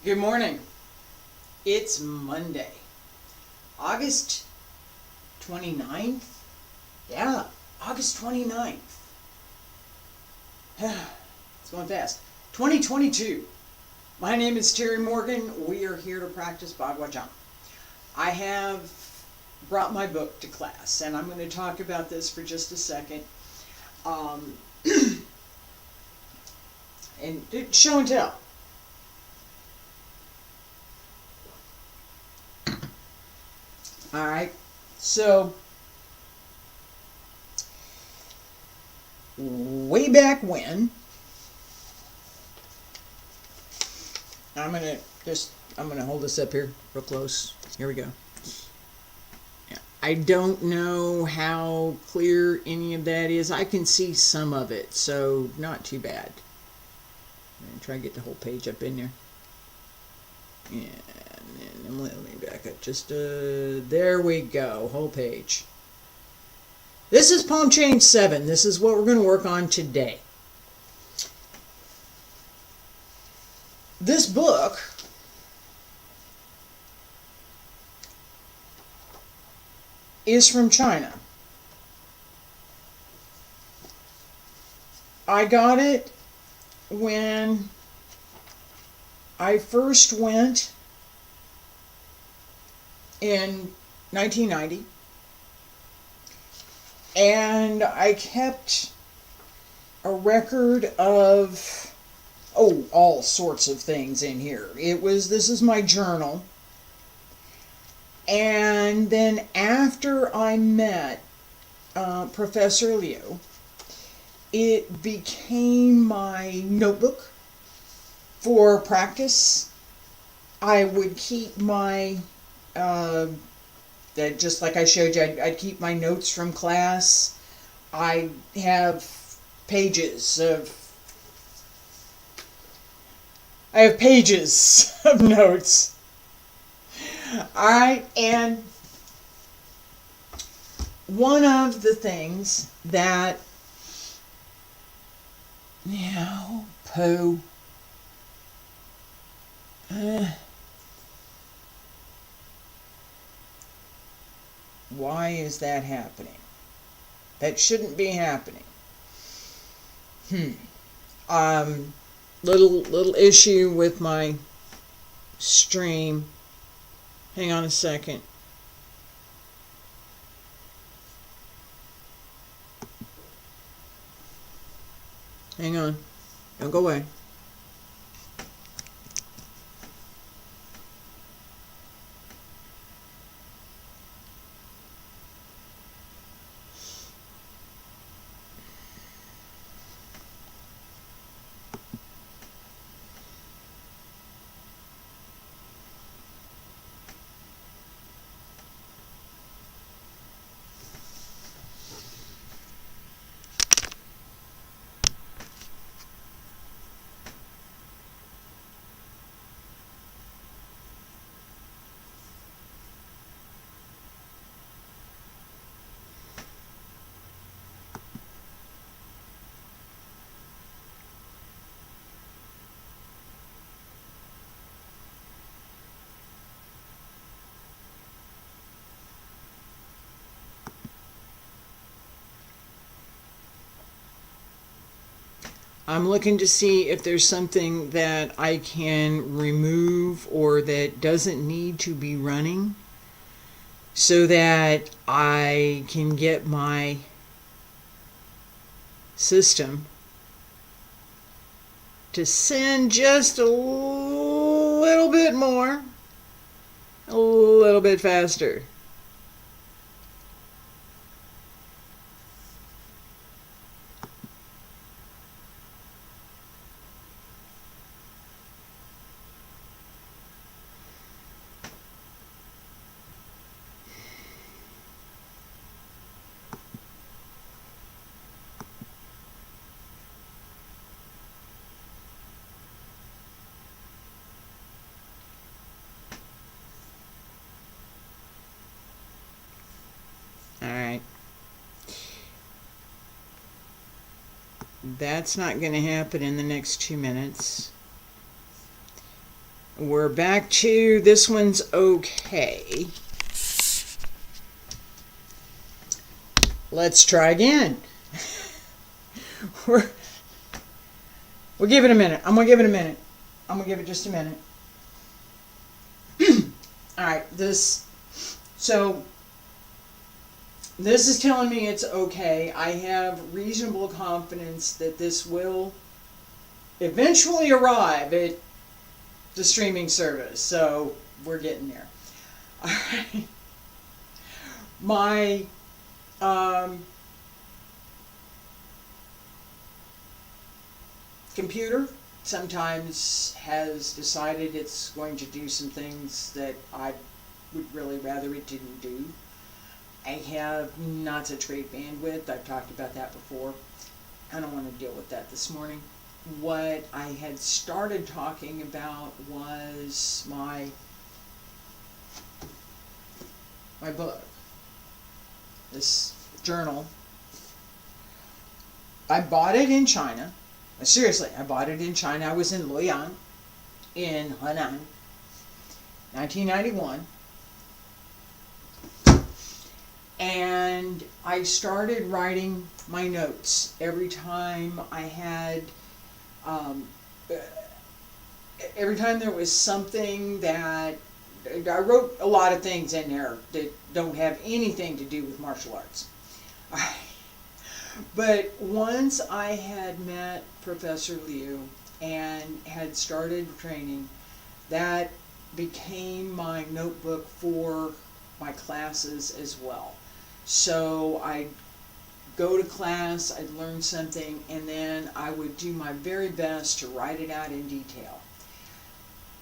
Good morning. It's Monday, August 29th. Yeah, August 29th. It's going fast. 2022. My name is Terry Morgan. We are here to practice Baguazhang. I have brought my book to class, and I'm going to talk about this for just a second. And show and tell. Alright, so way back when, I'm gonna hold this up here real close. Here we go. I don't know how clear any of that is. I can see some of it, so not too bad. I'm gonna try to get the whole page up in there. And let me back up just there we go, whole page. This is Palm Change 7. This is what we're going to work on today. This book is from China. I got it when I first went in 1990, and I kept a record of all sorts of things in here. This is my journal, and then after I met Professor Liu, it became my notebook for practice. I would keep my that just like I showed you, I'd keep my notes from class. I have pages of notes. Alright, and one of the things that why is that happening? That shouldn't be happening. Little issue with my stream. Hang on a second. Hang on. Don't go away. I'm looking to see if there's something that I can remove or that doesn't need to be running so that I can get my system to send just a little bit more, a little bit faster. Alright. That's not going to happen in the next 2 minutes. we're back to this one's okay. Let's try again. We'll give it a minute. I'm going to give it a minute. I'm going to give it just a minute. Alright, this is telling me it's okay. I have reasonable confidence that this will eventually arrive at the streaming service. So we're getting there. Alright. My computer sometimes has decided it's going to do some things that I would really rather it didn't do. I have not such great bandwidth. I've talked about that before. I don't want to deal with that this morning. What I had started talking about was my book, this journal. I bought it in China. Seriously, I bought it in China. I was in Luoyang, in Henan, 1991. And I started writing my notes every time I had, every time there was something that, I wrote a lot of things in there that don't have anything to do with martial arts. But once I had met Professor Liu and had started training, that became my notebook for my classes as well. So I'd go to class, I'd learn something, and then I would do my very best to write it out in detail.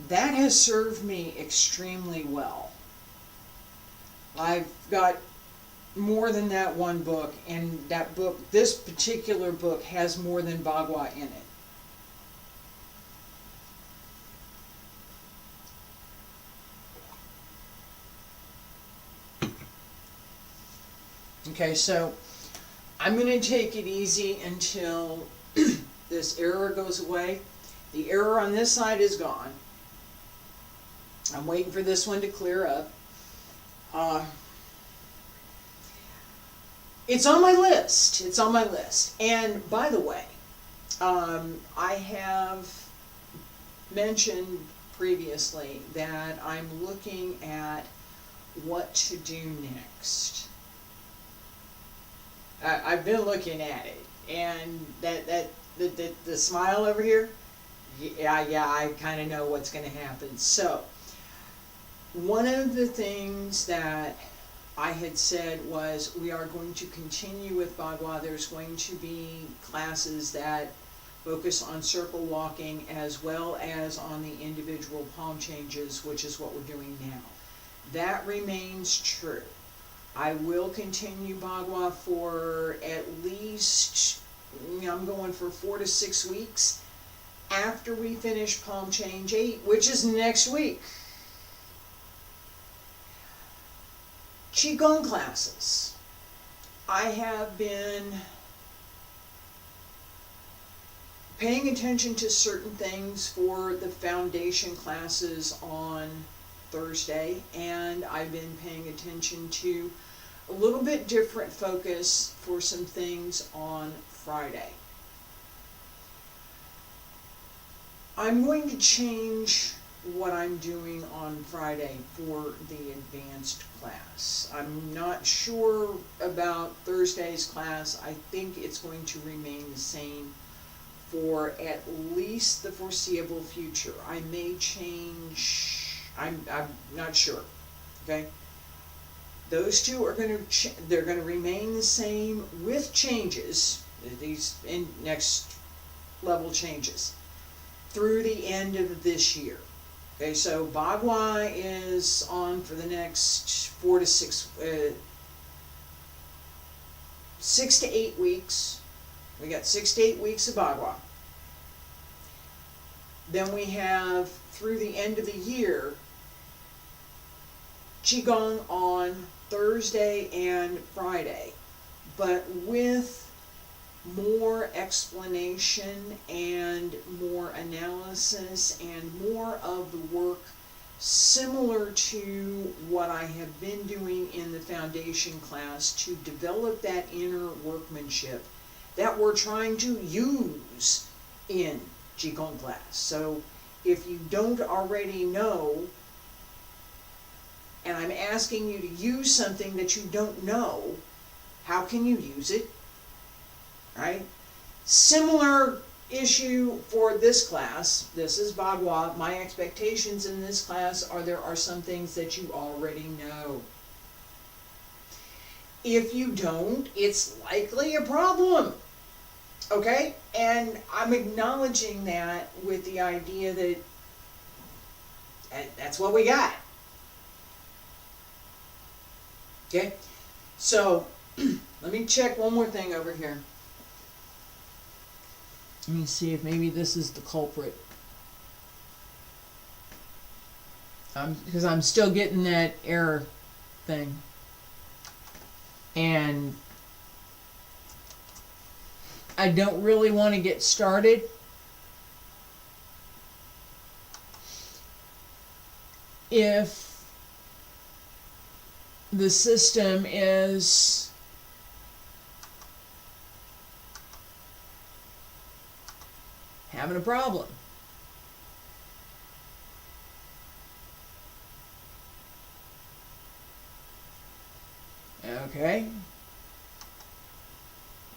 That has served me extremely well. I've got more than that one book, and that book, this particular book, has more than Bagua in it. Okay, so I'm going to take it easy until this error goes away. The error on this side is gone. I'm waiting for this one to clear up. It's on my list. It's on my list. And by the way, I have mentioned previously that I'm looking at what to do next. I've been looking at it, and the smile over here, yeah, I kind of know what's going to happen. So, one of the things that I had said was we are going to continue with Bagua. There's going to be classes that focus on circle walking as well as on the individual palm changes, which is what we're doing now. That remains true. I will continue Bagua for at least, I'm going for 4 to 6 weeks after we finish Palm Change 8, which is next week. Qigong classes. I have been paying attention to certain things for the foundation classes on Thursday, and I've been paying attention to a little bit different focus for some things on Friday. I'm going to change what I'm doing on Friday for the advanced class. I'm not sure about Thursday's class. I think it's going to remain the same for at least the foreseeable future. I may change, I'm not sure, okay? Those two are going to they're going to remain the same with changes, these next level changes, through the end of this year. Okay, so Bagua is on for the next 6 to 8 weeks. We got 6 to 8 weeks of Bagua. Then we have, through the end of the year, Qigong on Thursday and Friday, but with more explanation and more analysis and more of the work similar to what I have been doing in the foundation class to develop that inner workmanship that we're trying to use in Qigong class. So if you don't already know, and I'm asking you to use something that you don't know, how can you use it? Right? Similar issue for this class. This is Bagua. My expectations in this class are there are some things that you already know. If you don't, it's likely a problem. Okay? And I'm acknowledging that with the idea that that's what we got. Okay? So, let me check one more thing over here. Let me see if maybe this is the culprit. Because I'm still getting that error thing. And I don't really want to get started. If the system is having a problem. Okay.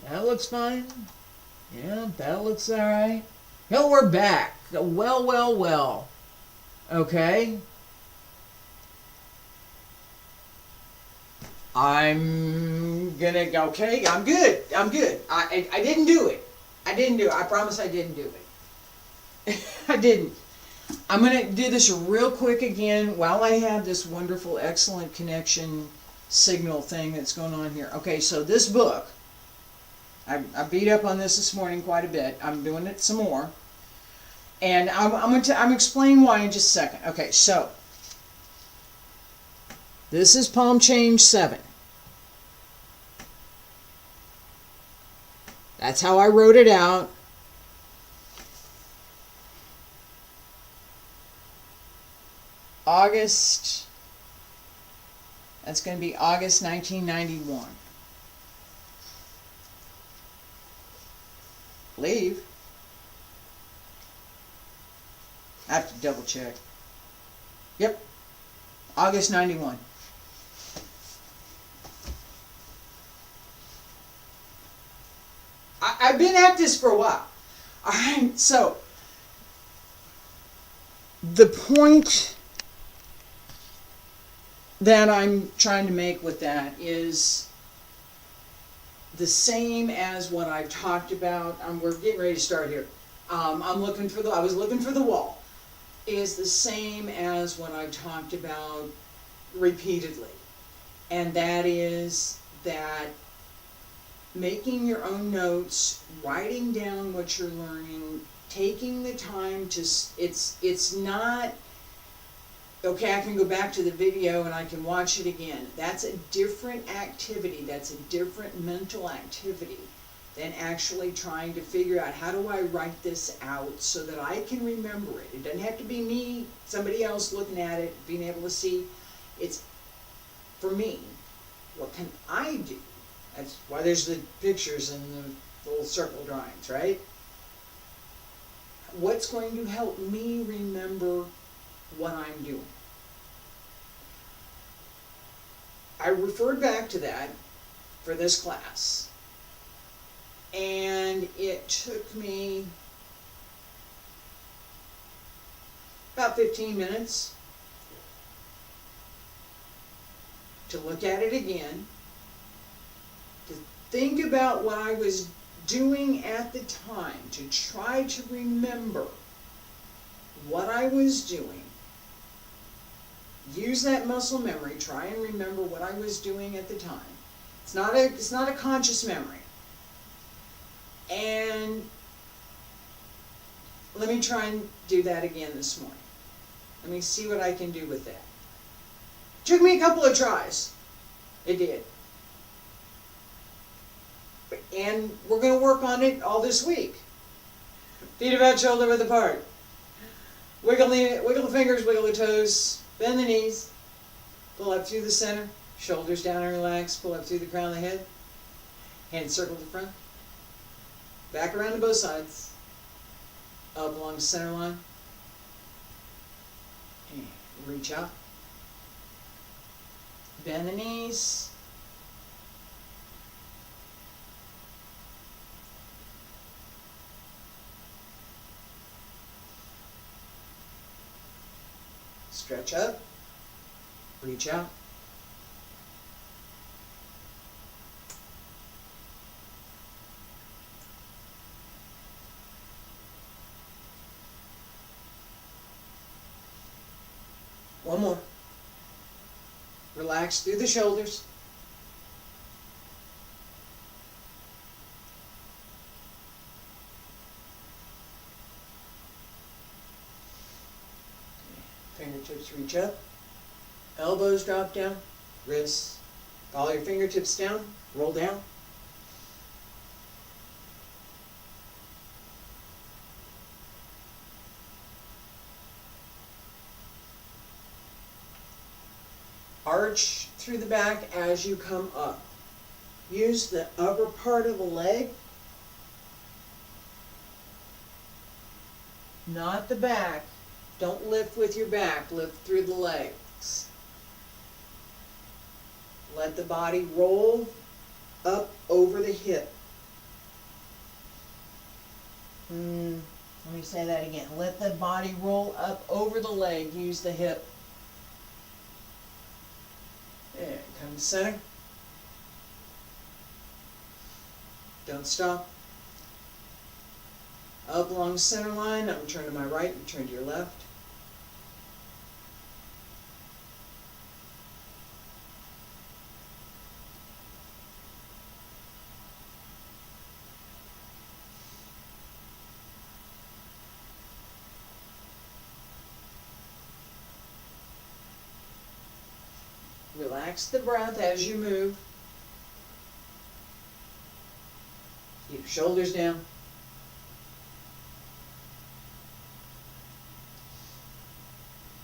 That looks fine. Yeah, that looks alright. No, we're back. Well, well, well. Okay. I'm gonna, okay, I'm good. I'm good. I didn't do it. I didn't do it. I promise I didn't do it. I didn't. I'm going to do this real quick again while I have this wonderful, excellent connection signal thing that's going on here. Okay, so this book, I beat up on this morning quite a bit. I'm doing it some more. And I'm explaining why in just a second. Okay, so this is Palm Change 7. That's how I wrote it out. August, that's going to be August 1991. Leave. I have to double check. Yep, August 91. I've been at this for a while. All right, so the point that I'm trying to make with that is the same as what I've talked about. We're getting ready to start here. I was looking for the wall. Is the same as what I've talked about repeatedly, and that is that making your own notes, writing down what you're learning, taking the time to, it's not, okay, I can go back to the video and I can watch it again. That's a different activity. That's a different mental activity than actually trying to figure out how do I write this out so that I can remember it. It doesn't have to be me, somebody else looking at it, being able to see. It's, for me, what can I do? That's why there's the pictures and the little circle drawings, right? What's going to help me remember what I'm doing? I referred back to that for this class, and it took me about 15 minutes to look at it again, to think about what I was doing at the time, to try to remember what I was doing. Use that muscle memory, try and remember what I was doing at the time. It's not a conscious memory. And let me try and do that again this morning. Let me see what I can do with that. Took me a couple of tries. It did. And we're going to work on it all this week. Feet about shoulder width apart. Wiggle the fingers, wiggle the toes, bend the knees, pull up through the center, shoulders down and relax, pull up through the crown of the head, hands circle to the front, back around to both sides, up along the center line, and reach out, bend the knees, stretch up, reach out. One more. Relax through the shoulders. Fingertips reach up, elbows drop down, wrists, follow your fingertips down, roll down. Arch through the back as you come up. Use the upper part of the leg, not the back. Don't lift with your back, lift through the legs. Let the body roll up over the hip. Let me say that again. Let the body roll up over the leg, use the hip. And come to center. Don't stop. Up along the center line, I'm turn to my right, and turn to your left. Relax the breath as you move. Keep your shoulders down.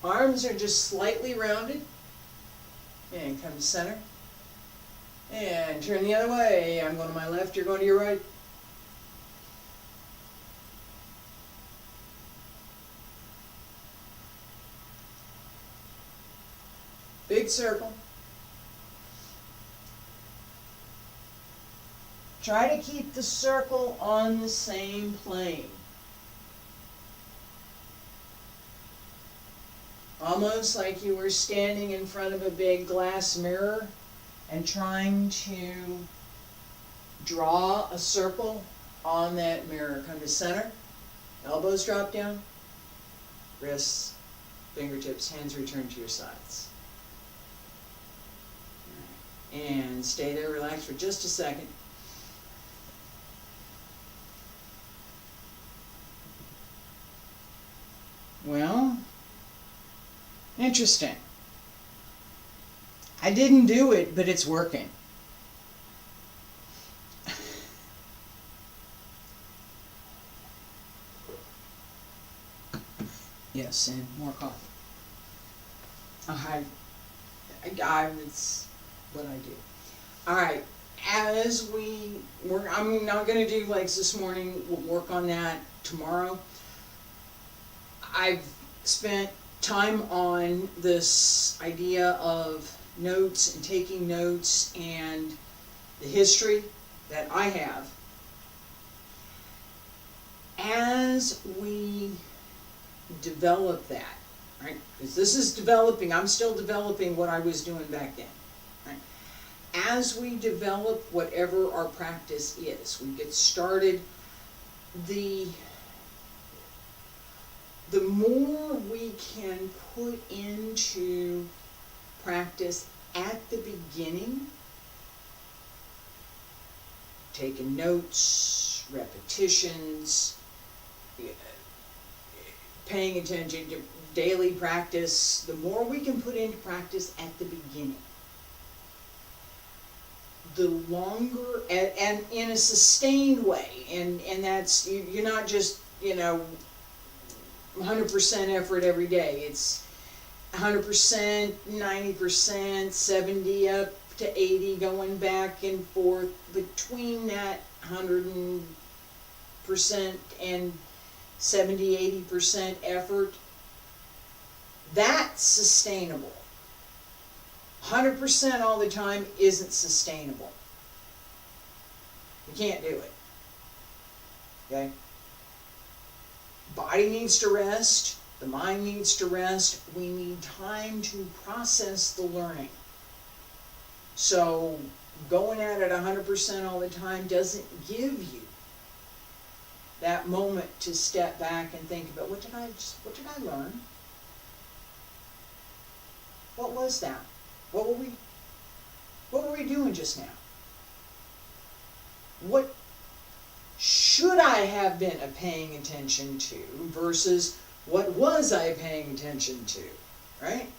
Arms are just slightly rounded. And come to center. And turn the other way. I'm going to my left, you're going to your right. Big circle. Try to keep the circle on the same plane. Almost like you were standing in front of a big glass mirror and trying to draw a circle on that mirror. Come to center. Elbows drop down. Wrists, fingertips, hands return to your sides. And stay there, relax for just a second. Well, interesting. I didn't do it, but it's working. Yes, and more coffee. It's what I do. All right, as we work, I'm not going to do legs this morning. We'll work on that tomorrow. I've spent time on this idea of notes and taking notes and the history that I have. As we develop that, right? Because this is developing, I'm still developing what I was doing back then, right? As we develop whatever our practice is, we get started, the more we can put into practice at the beginning, taking notes, repetitions, paying attention to daily practice, the more we can put into practice at the beginning, the longer, and in a sustained way, and that's, you're not just, 100% effort every day. It's 100%, 90%, 70 up to 80, going back and forth between that 100% and 70, 80% effort. That's sustainable. 100% all the time isn't sustainable. You can't do it. Okay? Body needs to rest. The mind needs to rest. We need time to process the learning. So going at it 100% all the time doesn't give you that moment to step back and think about, what did I learn? What was that? What were we doing just now? What should I have been paying attention to versus what was I paying attention to, right?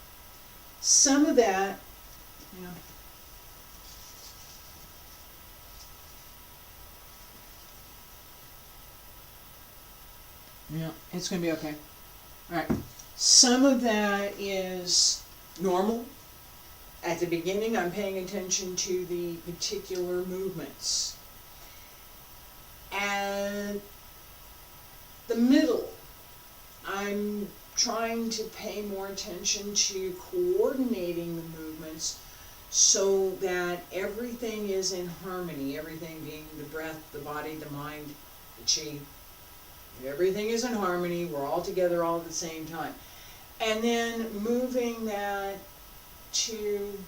Some of that, yeah, it's going to be okay. All right. Some of that is normal. At the beginning, I'm paying attention to the particular movements. At the middle, I'm trying to pay more attention to coordinating the movements so that everything is in harmony, everything being the breath, the body, the mind, the chi. Everything is in harmony, we're all together all at the same time. And then moving that to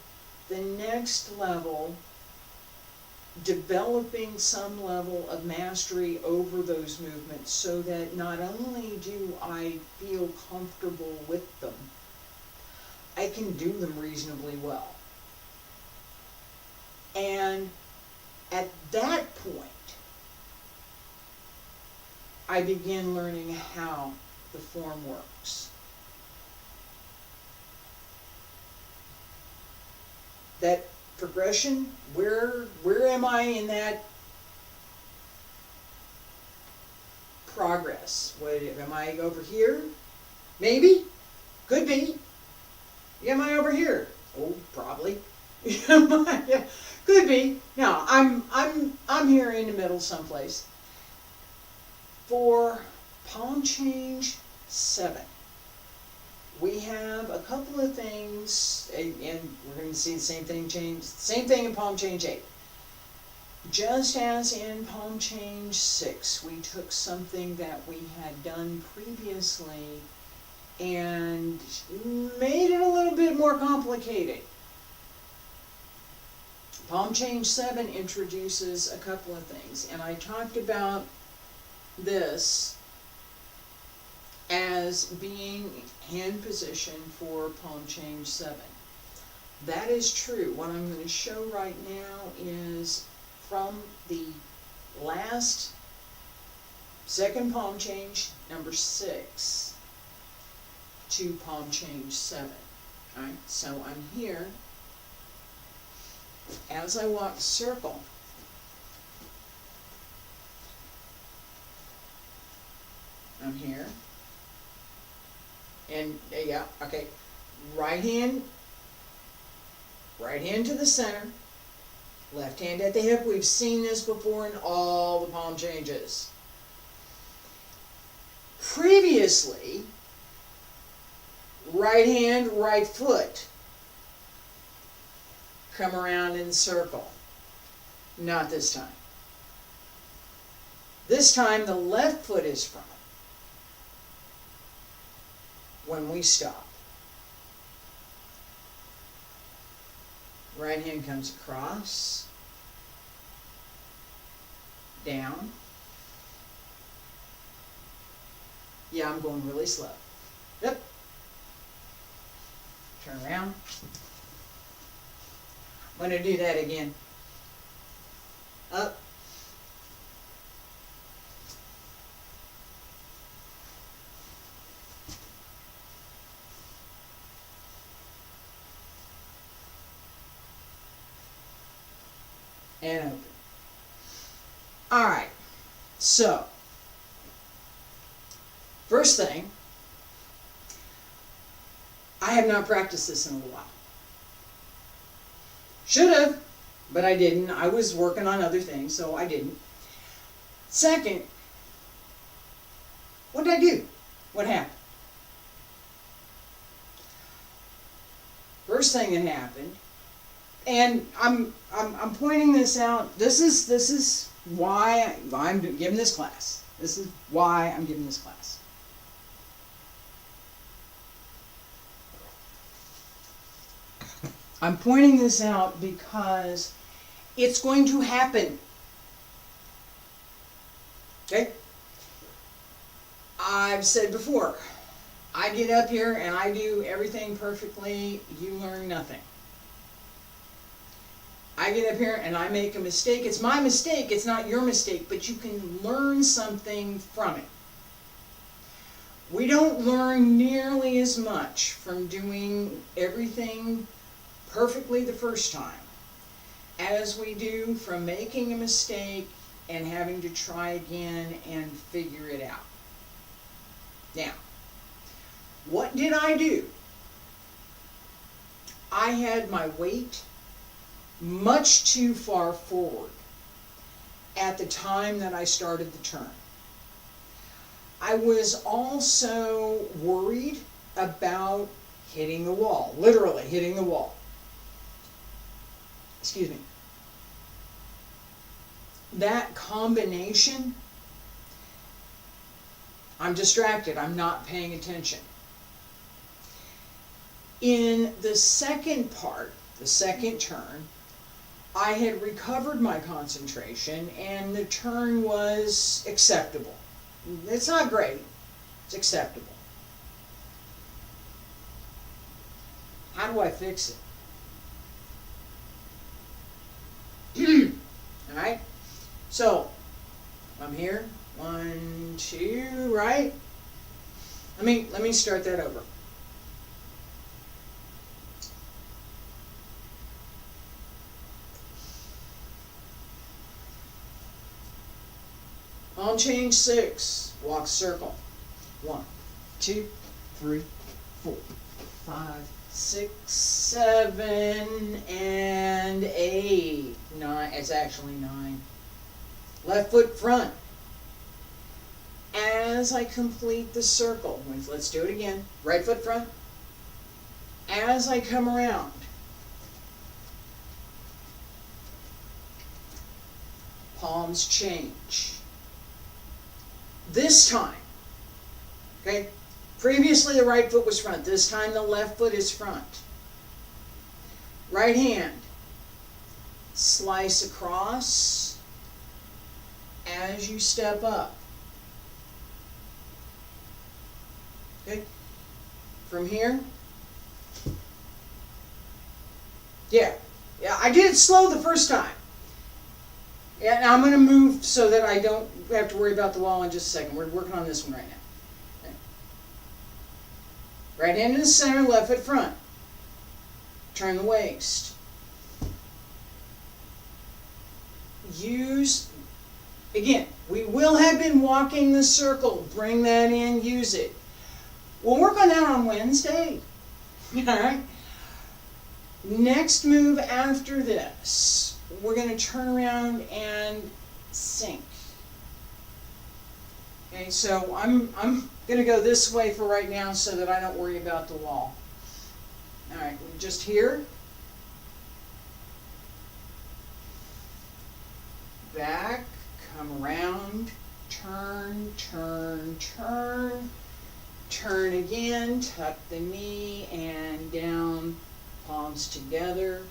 the next level, developing some level of mastery over those movements so that not only do I feel comfortable with them, I can do them reasonably well. And at that point, I begin learning how the form works. That progression, where am I in that progress? Am I over here? Maybe. Could be. Am I over here? Oh, probably. Could be. No, I'm here in the middle someplace. For palm change 7, we have a couple of things, and we're going to see the same thing in palm change 8. Just as in palm change 6, we took something that we had done previously and made it a little bit more complicated. Palm change 7 introduces a couple of things, and I talked about this as being hand position for palm change 7. That is true. What I'm going to show right now is from the last second palm change, number 6, to palm change 7. Alright, so I'm here. As I walk the circle, I'm here. And yeah, okay. Right hand to the center. Left hand at the hip. We've seen this before in all the palm changes. Previously, right hand, right foot. Come around in the circle. Not this time. This time the left foot is front. When we stop, right hand comes across, down. Yeah, I'm going really slow. Yep. Turn around. I'm going to do that again. Up. and open. Alright, so, first thing, I have not practiced this in a while. Should have, but I didn't. I was working on other things, so I didn't. Second, what did I do? What happened? First thing that happened, and I'm pointing this out. This is why I'm giving this class. This is why I'm giving this class. I'm pointing this out because it's going to happen. Okay? I've said before, I get up here and I do everything perfectly, you learn nothing. I get up here and I make a mistake. It's my mistake, it's not your mistake, but you can learn something from it. We don't learn nearly as much from doing everything perfectly the first time as we do from making a mistake and having to try again and figure it out. Now, what did I do? I had my weight much too far forward at the time that I started the turn. I was also worried about hitting the wall, literally hitting the wall. Excuse me. That combination, I'm distracted, I'm not paying attention. In the second part, the second turn, I had recovered my concentration and the turn was acceptable. It's not great, it's acceptable. How do I fix it? Alright, so I'm here, 1, 2, right? Let me start that over. Palm change 6, walk circle. 1, 2, 3, 4, 5, 6, 7, and 8. 9. It's actually 9. Left foot front. As I complete the circle, let's do it again. Right foot front. As I come around, palms change. This time, okay, previously the right foot was front. This time the left foot is front. Right hand, slice across as you step up. Okay, from here, yeah, I did it slow the first time. Yeah, now I'm going to move so that I don't have to worry about the wall in just a second. We're working on this one right now. Okay. Right hand in the center, left foot front. Turn the waist. Use, again, we will have been walking the circle. Bring that in, use it. We'll work on that on Wednesday. All right? Next move after this, we're going to turn around and sink. Okay, so I'm going to go this way for right now so that I don't worry about the wall. All right, just here. Back, come around, turn, turn, turn. Turn again, tuck the knee and down, palms together.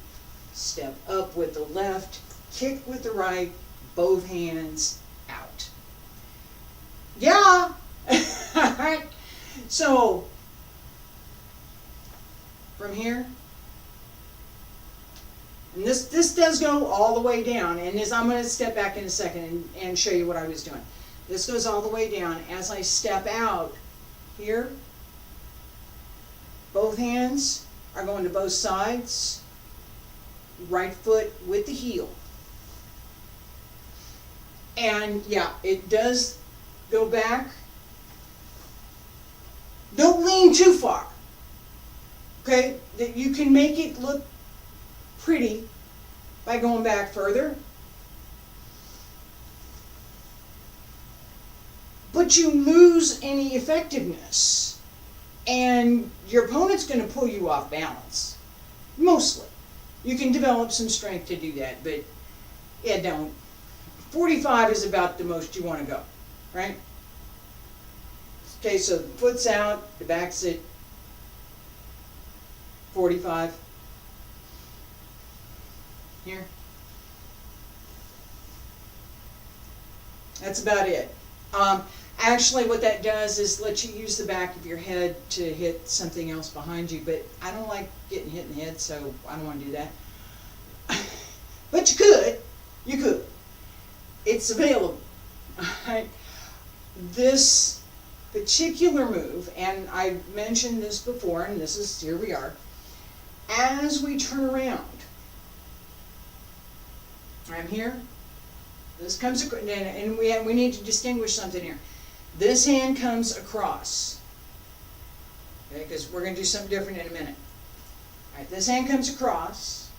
Step up with the left, kick with the right, both hands out. Yeah! Alright, so from here, and this does go all the way down, and I'm going to step back in a second and show you what I was doing. This goes all the way down. As I step out here, both hands are going to both sides. Right foot with the heel. And yeah, it does go back. Don't lean too far. Okay? That you can make it look pretty by going back further. But you lose any effectiveness. And your opponent's going to pull you off balance. Mostly. You can develop some strength to do that, but yeah, don't. 45 is about the most you want to go, right? Okay, so the foot's out, the back's at 45. Here. That's about it. Actually, what that does is let you use the back of your head to hit something else behind you, but I don't like getting hit in the head, so I don't want to do that. But you could. You could. It's available. Right? This particular move, and I mentioned this before, and this is, here we are, as we turn around, I'm here, this comes across, and we need to distinguish something here. This hand comes across, okay, because we're going to do something different in a minute. All right, this hand comes across,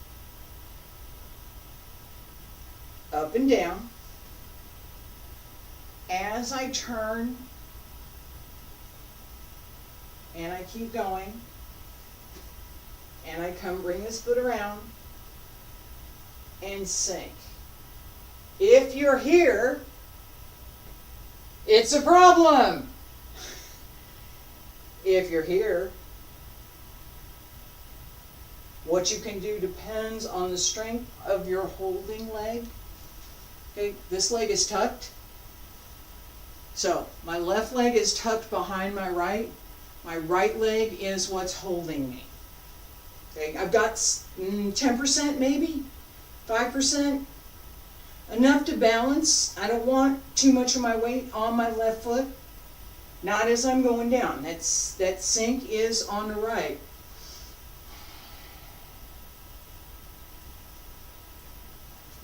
up and down. As I turn, and I keep going, and I bring this foot around, and sink. If you're here, it's a problem. If you're here, what you can do depends on the strength of your holding leg. Okay, this leg is tucked. So my left leg is tucked behind my right. My right leg is what's holding me. Okay, I've got 10% maybe, 5%. Enough to balance. I don't want too much of my weight on my left foot. Not as I'm going down. That sink is on the right.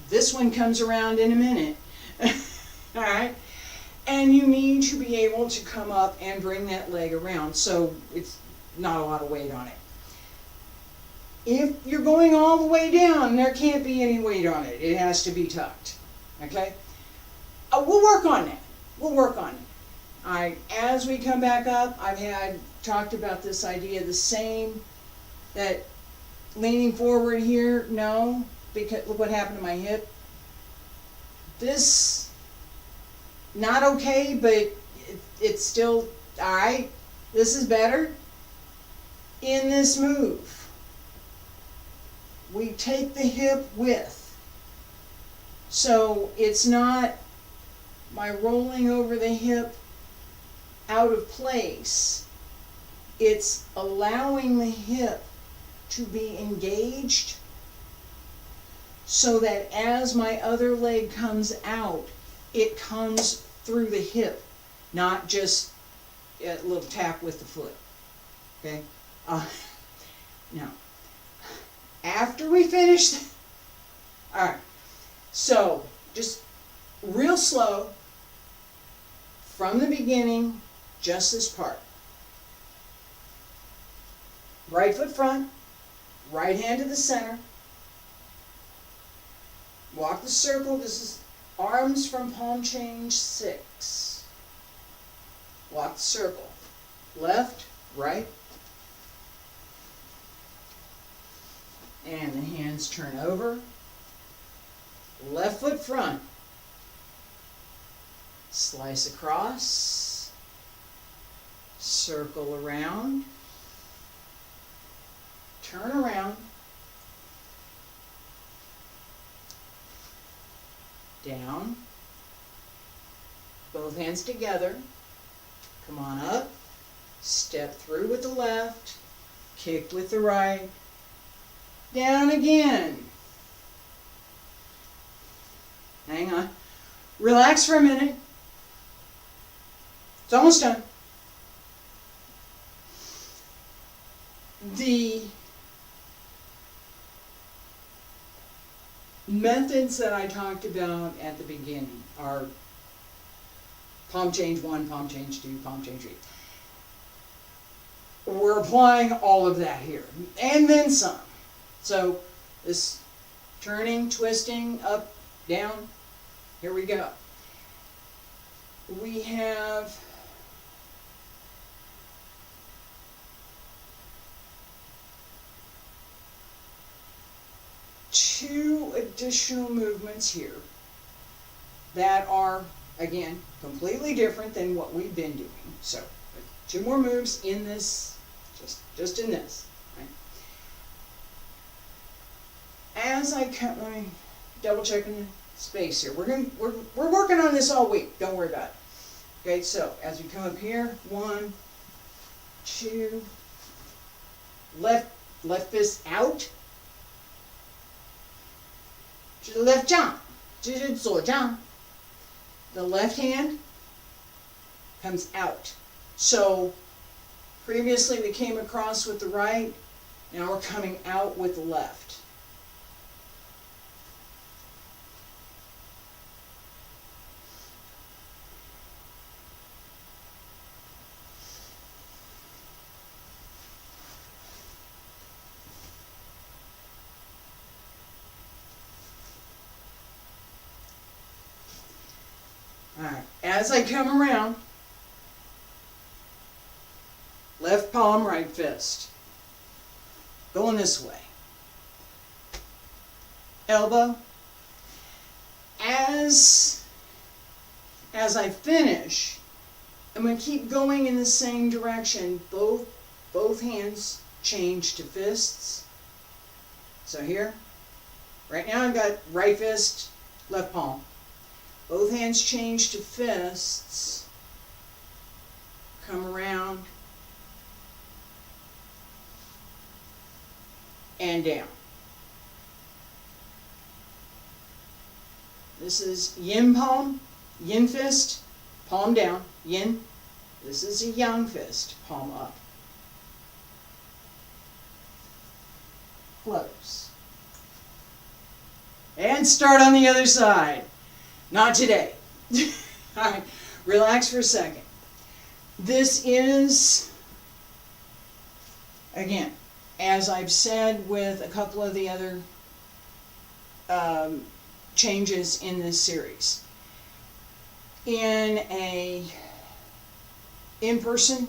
This one comes around in a minute. All right? And you need to be able to come up and bring that leg around, so it's not a lot of weight on it. If you're going all the way down, there can't be any weight on it. It has to be tucked. Okay? We'll work on that. We'll work on it. All right. As we come back up, I've talked about this idea, the same, that leaning forward here, no, because look what happened to my hip. This, not okay, but it's still all right. This is better. In this move, we take the hip width. So it's not my rolling over the hip out of place. It's allowing the hip to be engaged so that as my other leg comes out, it comes through the hip, not just a little tap with the foot. Okay? Now, after we finish, all right, so just real slow from the beginning, just this part. Right foot front, right hand to the center. Walk the circle. This is arms from palm change 6. Walk the circle. Left, right. And the hands turn over. Left foot front. Slice across. Circle around. Turn around. Down. Both hands together. Come on up. Step through with the left. Kick with the right. Down again. Hang on. Relax for a minute. It's almost done. The methods that I talked about at the beginning are palm change 1, palm change 2, palm change 3. We're applying all of that here, and then some. So this turning, twisting, up, down, here we go. We have two additional movements here that are, again, completely different than what we've been doing. So, two more moves in this, just in this. Right? As I cut, let me double check in the space here. We're working on this all week. Don't worry about it. Okay, so as we come up here, 1, 2, left fist out. 这是 left 掌，这是左掌。The left hand comes out. So previously we came across with the right, now we're coming out with the left. Alright, as I come around, left palm, right fist. Going this way. Elbow. As I finish, I'm going to keep going in the same direction. Both hands change to fists. So here, right now I've got right fist, left palm. Both hands change to fists, come around, and down. This is yin palm, yin fist, palm down, yin. This is a yang fist, palm up. Close. And start on the other side. Not today. All right, relax for a second. This is, again, as I've said with a couple of the other changes in this series. In a in-person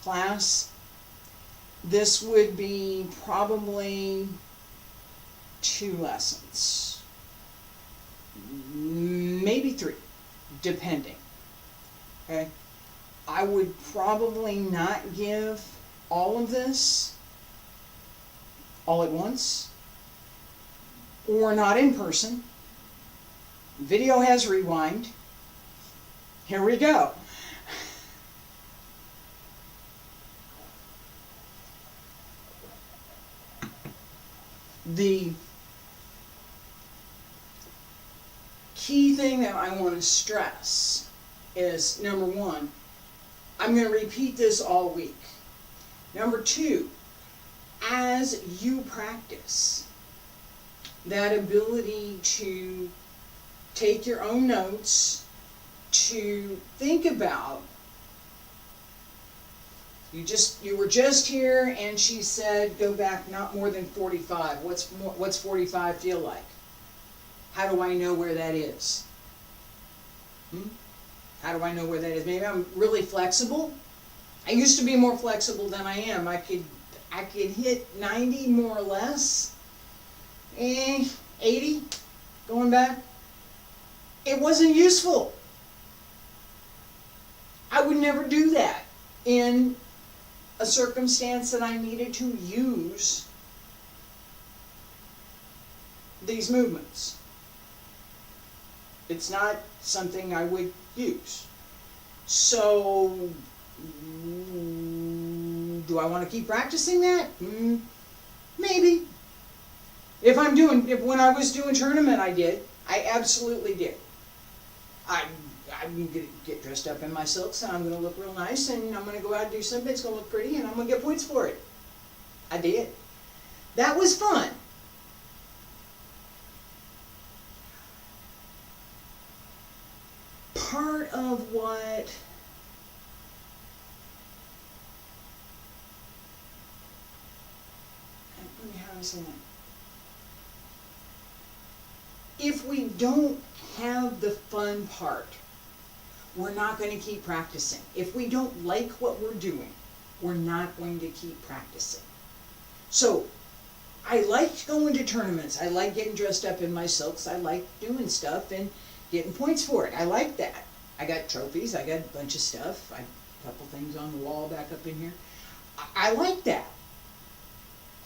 class, this would be probably 2 lessons. Maybe 3, depending. Okay, I would probably not give all of this all at once, or not in person. Video has rewind. Here we go. The key thing that I want to stress is, number 1, I'm going to repeat this all week. Number 2, as you practice, that ability to take your own notes, to think about, you were just here and she said go back not more than 45. What's 45 feel like? How do I know where that is? How do I know where that is? Maybe I'm really flexible. I used to be more flexible than I am. I could hit 90 more or less. 80 going back. It wasn't useful. I would never do that in a circumstance that I needed to use these movements. It's not something I would use. So, do I want to keep practicing that? Maybe. When I was doing tournament, I did. I absolutely did. I'm going to get dressed up in my silks, and I'm going to look real nice, and I'm going to go out and do something that's going to look pretty, and I'm going to get points for it. I did. That was fun. part of what how do I say that? If we don't have the fun part, we're not going to keep practicing. If we don't like what we're doing, we're not going to keep practicing. So, I liked going to tournaments. I like getting dressed up in my silks. I like doing stuff and getting points for it. I like that. I got trophies. I got a bunch of stuff. I a couple things on the wall back up in here. I like that.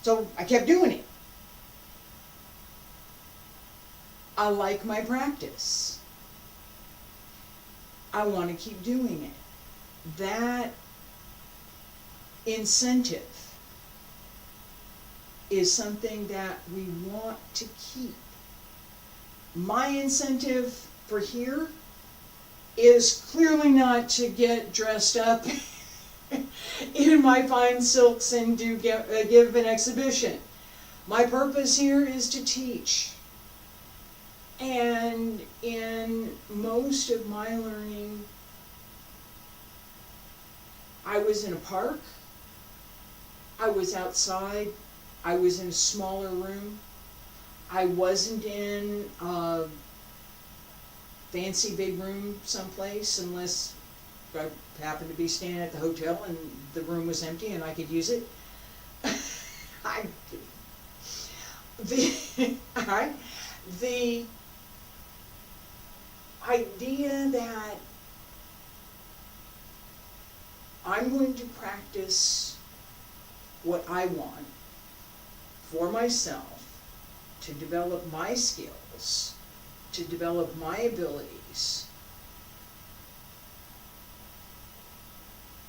So I kept doing it. I like my practice. I want to keep doing it. That incentive is something that we want to keep. My incentive for here is clearly not to get dressed up in my fine silks and give an exhibition. My purpose here is to teach. And in most of my learning, I was in a park, I was outside, I was in a smaller room, I wasn't in a fancy big room someplace unless I happened to be staying at the hotel and the room was empty and I could use it. The idea that I'm going to practice what I want for myself, to develop my skills, to develop my abilities.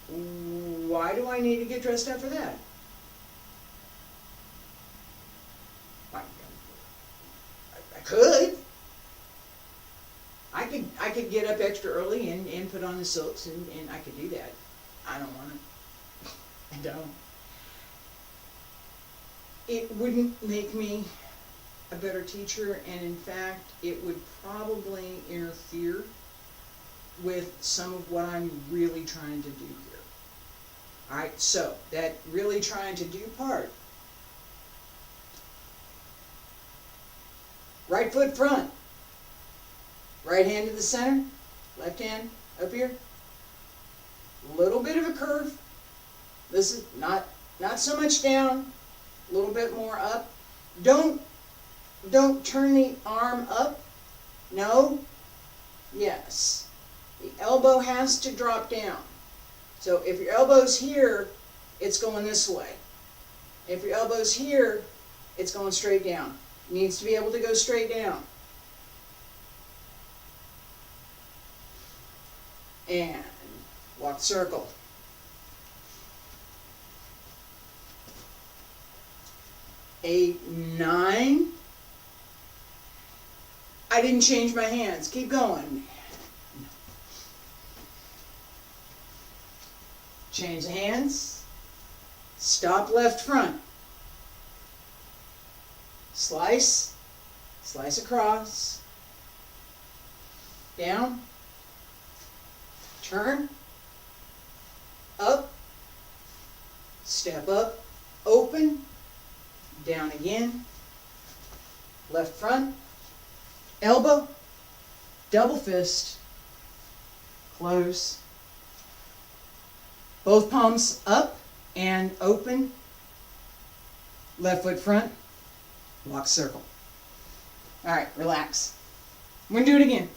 Why do I need to get dressed up for that? I could. I could get up extra early and put on the silks and I could do that. I don't want to. I don't. It wouldn't make me a better teacher, and in fact, it would probably interfere with some of what I'm really trying to do here. Alright, so that really trying to do part. Right foot front. Right hand to the center. Left hand up here. Little bit of a curve. This is not so much down. A little bit more up. Don't turn the arm up. No. Yes. The elbow has to drop down. So if your elbow's here, it's going this way. If your elbow's here, it's going straight down. It needs to be able to go straight down. And walk circle. 8, 9. I didn't change my hands. Keep going. Change the hands. Stop left front. Slice. Slice across. Down. Turn. Up. Step up. Open. Down again. Left front. Elbow. Double fist. Close. Both palms up and open. Left foot front. Walk circle. Alright, relax. I'm going to do it again.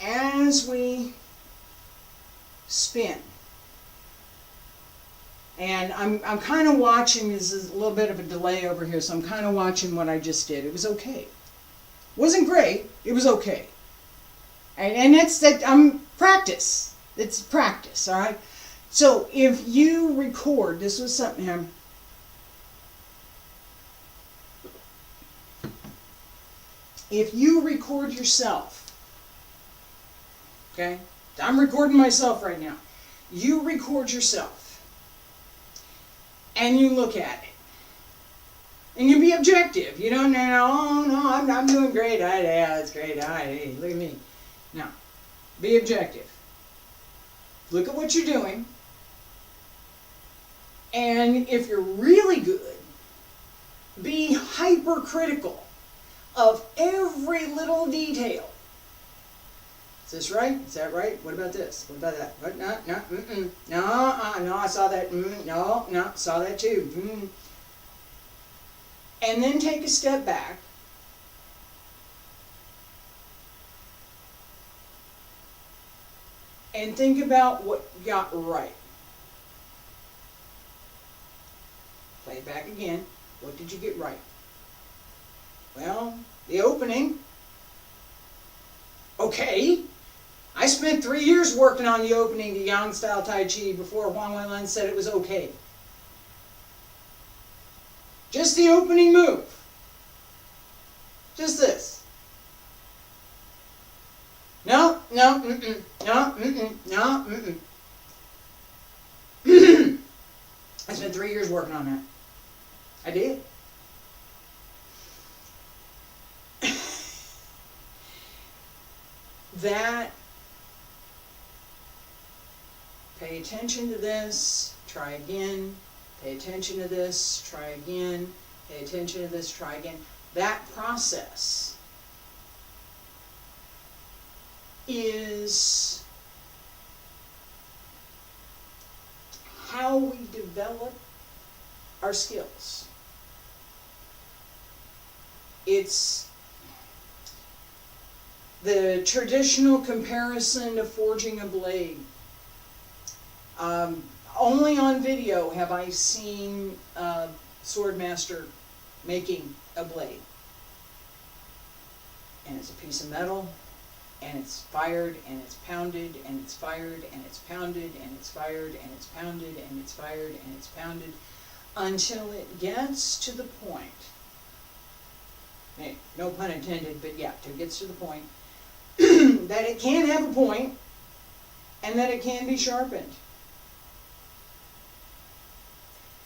As we spin, and I'm kind of watching, this is a little bit of a delay over here, so I'm kind of watching what I just did. It was okay. Wasn't great, it was okay. And that's that, practice. It's practice, all right? So if you record, this was something, if you record yourself, okay? I'm recording myself right now. You record yourself, and you look at it. And you be objective. You don't know, oh no, I'm doing great. Yeah, that's great. Hey, look at me. No. Be objective. Look at what you're doing. And if you're really good, be hypercritical of every little detail. Is this right? Is that right? What about this? What about that? What? No, no, I saw that. No, saw that too. And then take a step back. And think about what you got right. Play it back again. What did you get right? Well, the opening. Okay. I spent 3 years working on the opening to Yang style Taiji before Huang Wenlin said it was okay. Just the opening move. Just this. No, I spent 3 years working on that. I did. That, pay attention to this, try again, pay attention to this, try again, pay attention to this, try again. That process is how we develop our skills. It's the traditional comparison to forging a blade. Only on video have I seen a swordmaster making a blade. And it's a piece of metal, and it's fired, and it's pounded, and it's fired, and it's pounded, and it's fired, and it's pounded, and it's fired, and it's pounded, until it gets to the point, no pun intended, but yeah, till it gets to the point, that it can have a point, and that it can be sharpened.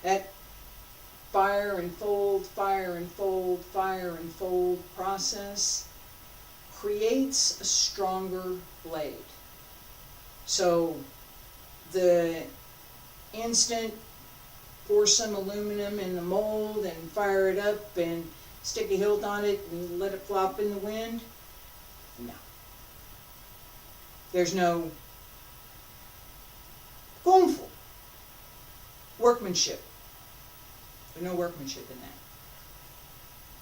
That fire and fold, fire and fold, fire and fold process creates a stronger blade. So the instant pour some aluminum in the mold and fire it up and stick a hilt on it and let it flop in the wind, no. There's no kung fu, workmanship. There's no workmanship in that.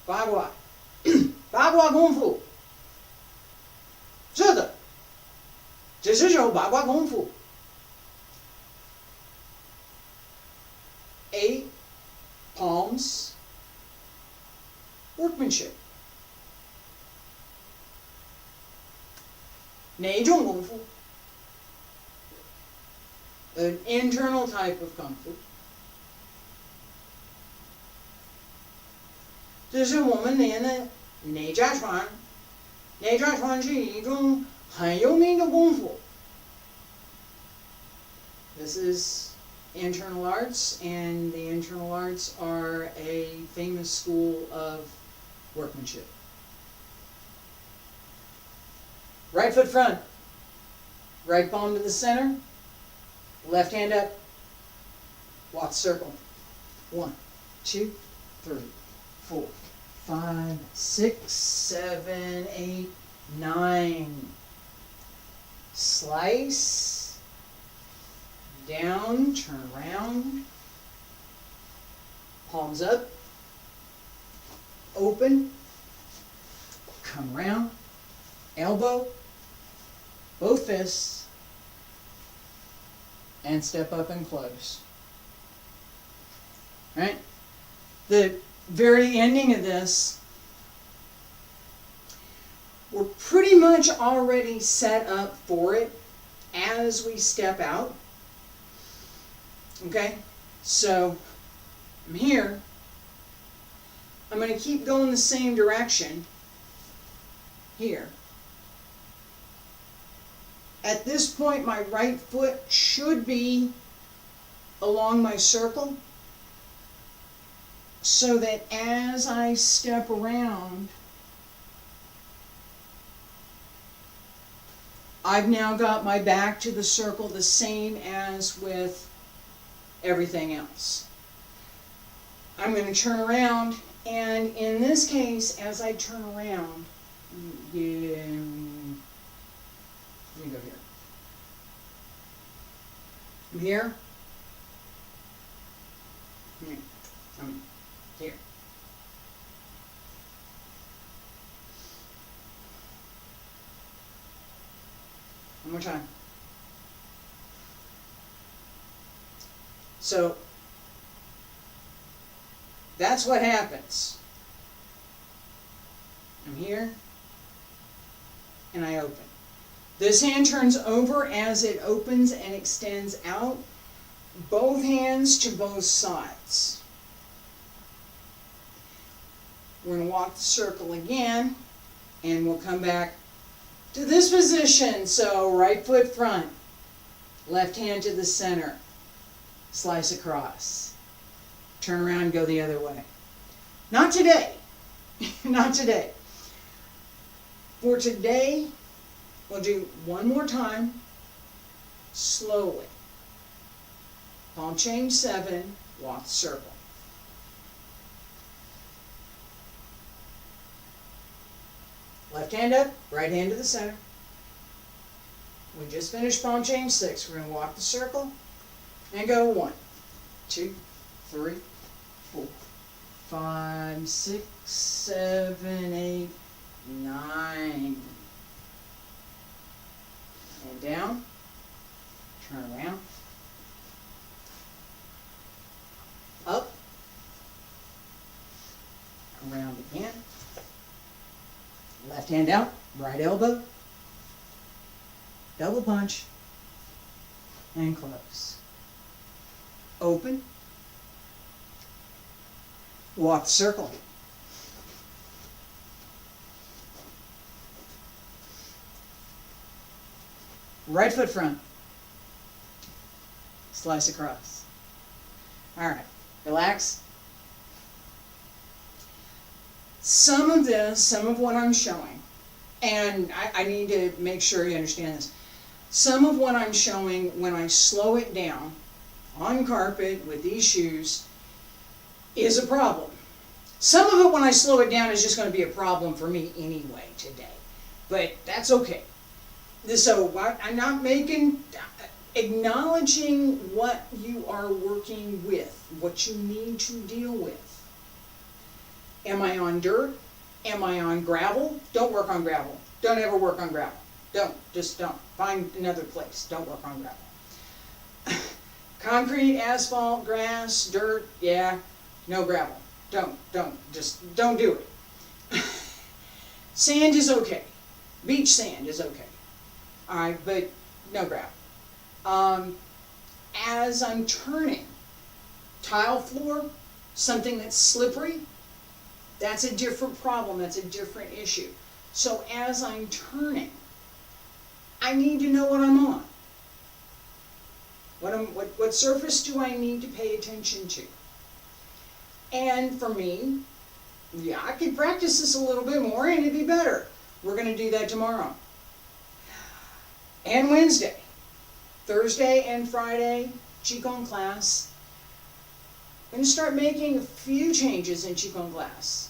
Bagua. Bagua kung fu. 是的，这是种八卦功夫。8 palms workmanship. 哪一种功夫? An internal type of kung fu. 这是我们练的内家传。内家传是一种很有名的功夫。This is internal arts, and the internal arts are a famous school of workmanship. Right foot front, right palm to the center, left hand up, walk circle. 1, 2, 3, 4, 5, 6, 7, 8, 9. Slice, down, turn around, palms up, open, come around, elbow, both fists, and step up and close. Right? The very ending of this, we're pretty much already set up for it as we step out. Okay? So, I'm here. I'm going to keep going the same direction here. At this point, my right foot should be along my circle. so that as I step around, I've now got my back to the circle the same as with everything else. I'm going to turn around, and in this case, as I turn around, let me go here. I'm here. I'm here. One more time. So that's what happens. I'm here, and I open. This hand turns over as it opens and extends out, both hands to both sides. We're going to walk the circle again, and we'll come back to this position. So right foot front, left hand to the center, slice across. Turn around, go the other way. Not today. Not today. For today, we'll do one more time, slowly. Palm change 7, walk the circle. Left hand up, right hand to the center. We just finished palm change 6. We're going to walk the circle and go 1, 2, 3, 4, 5, 6, 7, 8, 9. And down, turn around, up, around again, left hand out, right elbow, double punch, and close. Open, walk the circle. Right foot front, slice across. All right, relax. Some of what I'm showing, and I need to make sure you understand this. Some of what I'm showing, when I slow it down on carpet with these shoes, is a problem. Some of it, when I slow it down, is just going to be a problem for me anyway today. But that's okay. So I'm not acknowledging what you are working with, what you need to deal with. Am I on dirt? Am I on gravel? Don't work on gravel. Don't ever work on gravel. Just don't. Find another place. Don't work on gravel. Concrete, asphalt, grass, dirt, yeah, no gravel. Just don't do it. Sand is okay. Beach sand is okay. All right, but no gravel. As I'm turning, tile floor, something that's slippery, that's a different problem, that's a different issue. So as I'm turning, I need to know what I'm on. What surface do I need to pay attention to? And for me, yeah, I could practice this a little bit more and it'd be better. We're going to do that tomorrow. And Wednesday. Thursday and Friday, Qigong class. I'm going to start making a few changes in Qigong class.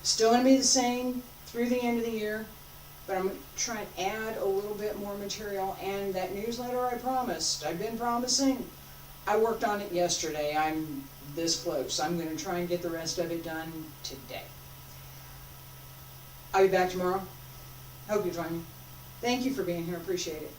Still going to be the same through the end of the year, but I'm going to try and add a little bit more material. And that newsletter I promised, I've been promising, I worked on it yesterday. I'm this close. I'm going to try and get the rest of it done today. I'll be back tomorrow. Hope you join me. Thank you for being here. Appreciate it.